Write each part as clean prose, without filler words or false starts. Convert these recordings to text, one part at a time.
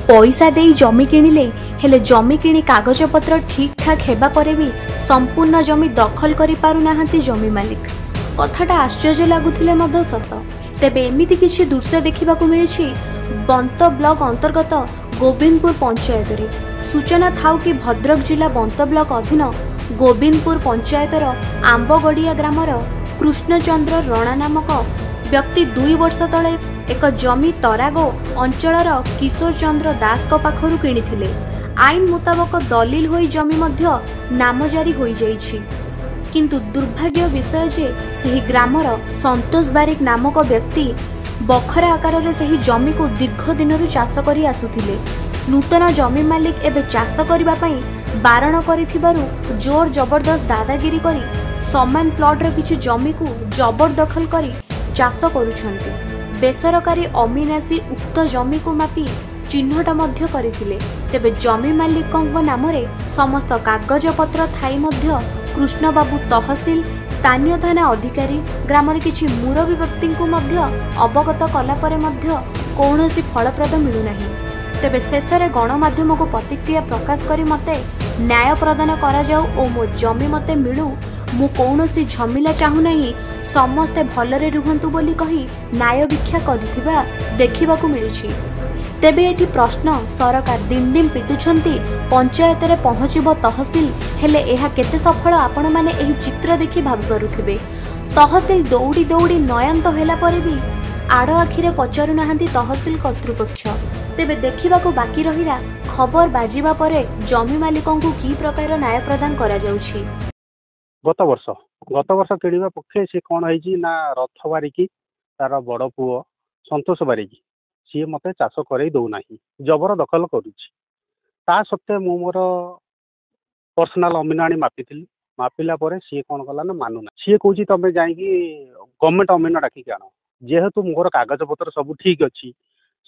पैसा दे जमी किणिले हेले जमी किणी कागजपत्र ठीक ठाक हेबा परे भी संपूर्ण जमी दखल करि पारु नाहंती जमी मालिक। कथाटा आश्चर्य लागुथिले मध्य सत। तेबे एमिति किछि दृश्य देखिबाकु मिलिछि बंत ब्लॉक अंतर्गत गोविंदपुर पंचायत रे। सूचना थाउ कि भद्रक जिला बंत ब्लॉक अधीन गोविंदपुर पंचायतर आंबगड़िया ग्रामर कृष्णचंद्र रणा नामक व्यक्ति 2 वर्ष तले एक जमी तरागो अंचलर किशोर चंद्र दास को पाखरु किणिथिले। आईन मुताबक दलिल होई जमी मध्य नामजारी होई जाइछि। किंतु दुर्भाग्य विषय जे सही ग्रामर संतोष बारिक नामक व्यक्ति बखरा आकार रे सही जमी को दीर्घ दिनरु चाष करी आसुथिले। नूतन जमी मालिक एबे चाष करिबा पई बारण करिथिबारु जोर जबरदस्त दादागिरी करी समान प्लॉट रे किछि जमी को जबरदखल करी चाष करुछंती। बेसरकारी अमीनासी उक्त जमी को मापी चिन्हट मध्य करिथिले। तेबे जमी मालिकଙ୍କ नामरे समस्त कागज पत्र थाई मध्य कृष्णबाबू तहसील स्थानीय थाना अधिकारी ग्रामर किछि मुरबी व्यक्ति को मध्य अवगत कला परे मध्य कौनसी फलप्रद मिलु नाही। तेबे शेषरे गणमाध्यम को प्रतिक्रिया प्रकाश करी मते न्याय प्रदान करा जाऊ ओ मो जमी मते मिलू मु कौनसी झमिला चाहू नहीं समस्ते भलरे रुहंतु बोली कही न्याय भिक्षा करिथिबा देखिबाकू मिलिछि। तेबे एठी प्रश्न सरकार दिन दिन पिटुछंती पंचायत रे पहुँचीबो तहसील हेले एहा केते सफल आपण माने एही चित्र देखि भाबी पारुथिबे। तहसील दौड़ी दौड़ी नयंत हेला परे भी आड़ आखिरे पचारु नाहंती तहसील कर्तृपक्ष। तेबे देखिबाकू बाकी रहिला खबर बाजिबा परे जमी मालिकंकु की प्रकार न्याय प्रदान करा जाउछि। गत वर्ष किणवा पक्षे सी कौन है ना रथ बारिकी तार बड़ पुओ संतोष बारिकी सी मत चाष कर दौना जबर दखल करुच्चा सत्वे मु मोर पर्सनाल अमीन आनी मापी मापिला सी कौन कला ना मानुना सी कौच तुम जा गवर्नमेंट अमीन डाकिक आण जेहेतु मोर कागज पत्र सब ठीक अच्छी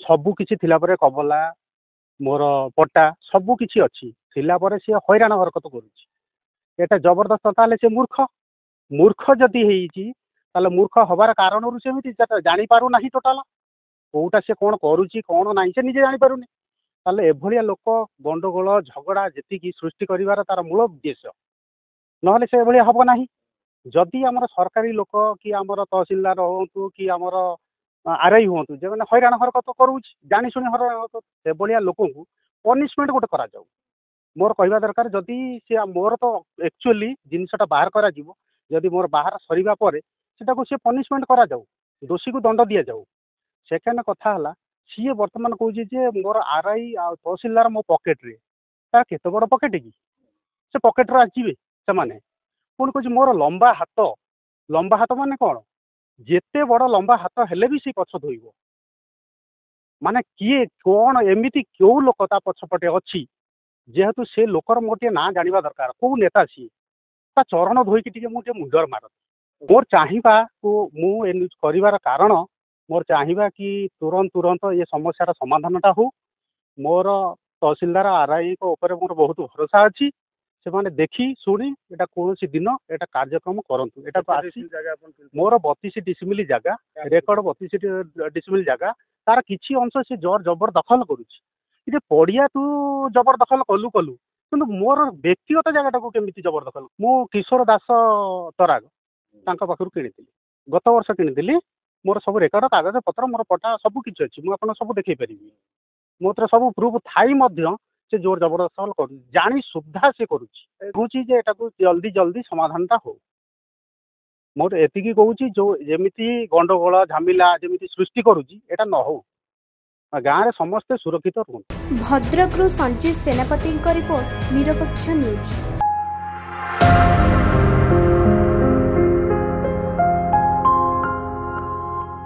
सबू किसी कबला मोर पट्टा सबू किसी अच्छी सी हैरान हरकत करुच्ची एटा जबरदस्त ताले से मूर्ख जदि होइछि मूर्ख हबार कारण सेमती जानी पारु नाही टोटाल कोटा से कौन करुच्ची कौन ना से निजे जानी पारुनी ताले एभलिया लोक गंडगोल झगड़ा जी सृष्टि करिवार तार मूल उद्देश्य नहले से एभलिया हब नाही। जदि आमर सरकारी लोक कि आमर तहसीलदार हूँ कि आमर आरआई हूँ जो मैंने हैरान हरकत करुच्ची जानी शुणी हैरान हरकत से लोक पनिशमेंट गोटे करा जाऊ मोर कहवा दरकार जदि से मोर तो एक्चुअली जिनसटा बाहर करा जीवो जदि मोर बाहर सरीबा परे सेटा को से पनिशमेंट करा जाऊ दोषी को दंड दिया जाऊ। सेकेंड कथा हला सी वर्तमान कहूँ जे मोर आरआई आ तहसीलदार मो पकेट रे तार केते बड़ पकेट की से पकेट रे आसीबे से माने पुणी कहूँ मोर लंबा हाथ माने कौन जेते बड़ लंबा हाथ हेले भी सी पछ धोइबो माने किए कौन एमिति क्यों लोक ता पछपटे अच्छी जेहेतु से लोकर मोटे ना जानिबा दरकार कौ नेता सी ता चरण धोईकी टिके मुझे मुंडर मार मोर चाहिबा को मु ए करिवार कारण मोर चाहिबा कि तुरंत ये समस्यार समाधानटा हो मोर तहसीलदार आरआई को ऊपर मोर बहुत भरोसा अच्छी से माने देखी शुणी एटा कौन दिन एटा कार्यक्रम करंतु एटा मोर 32 डिसमिल जगह रेकर्ड 32 डिसमिल जगह तार किछि अंश से जोर जबर दखल करुच्ची पड़िया तू जबरदखल कलु कि मोर व्यक्तिगत जगह केमी जबरदखल मु किशोर दास तराग पाखर कि गत वर्ष कि मोर सब रेकर्ड कागज पत्र मोर पटा सब किसी अच्छी मुझे सब देखई पारि मोर सब प्रूफ थाई से जोर जबरदखल कर जानी सुधा से करुच्ची जल्दी समाधानटा हो मोर एतिकी कहूँ जो जमी गंडगोल झामिला जमी सृष्टि करुच्ची एटा न हो गाँव समस्ते सुरक्षित रुहतु। भद्रकरू संजीत सेनापति रिपोर्ट निरपेक्ष न्यूज।